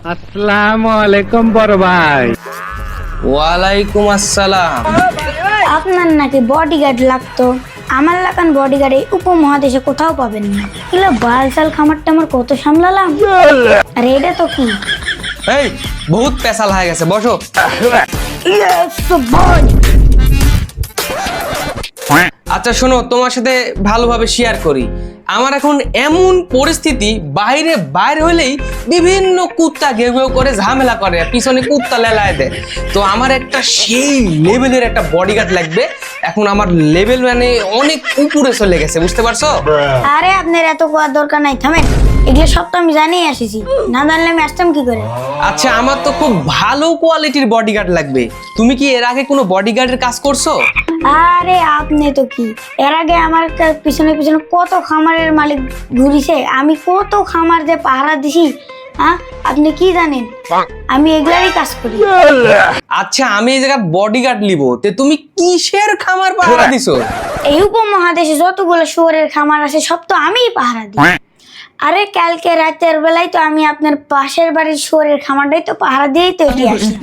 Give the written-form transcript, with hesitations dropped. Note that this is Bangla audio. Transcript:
আসসালামু আলাইকুম বড় ভাই। ওয়ালাইকুম আসসালাম। আপনার নাকি বডিগার্ড লাগতো। আমার লাগান বডিগার্ড এই উপমহাদেশে কোথাও পাবেন না। এগুলো বালসাল খামারটা আমার কত সামলালাম। আর এটা তো কি? এই বহুত পেশাল হয়ে গেছে, বসো। আচ্ছা শোনো, তোমার সাথে ভালোভাবে শেয়ার করি। আমার এখন এমন পরিস্থিতি, বাইরে হলেই বিভিন্ন কুত্তা ঘেউ ঘেউ করে ঝামেলা করে, পিছনে কুত্তা লেলায় দেয়। তো আমার একটা সেই লেভেলের একটা বডিগার্ড লাগবে। এখন আমার লেভেল মানে অনেক উপরে চলে গেছে, বুঝতে পারছো? আরে আপনার এত কোয়ার দরকার নাই, থামেন। এগুলো সব তো আমি জানিয়ে আসিছি, না জানলে আমি আসতাম কি করে? আচ্ছা, আমার তো খুব ভালো কোয়ালিটির বডিগার্ড লাগবে। তুমি কি এর আগে কোনো বডিগার্ডের কাজ করছো? আরে আপনি তো কি, এর আগে আমার পিছনে পিছনে কত খামারের মালিক ঘুরিছে, আমি কত খামার যে পাহারা দিছি। হ্যাঁ, আপনি কি জানেন? আমি এগুলারই কাজ করি। আচ্ছা, আমি এই জায়গায় বডিগার্ড নিব, তে তুমি কিসের খামার পাহারা দিছো? এই উপমহাদেশে যতগুলো শুয়োরের খামার আছে সব তো আমিই পাহারা দিই। আরে কালকে রাতের বেলায় তো আমি আপনার পাশের বাড়ির শুয়োরের খামারটাই তো পাহারা দিয়েই তো এগিয়ে আসলাম।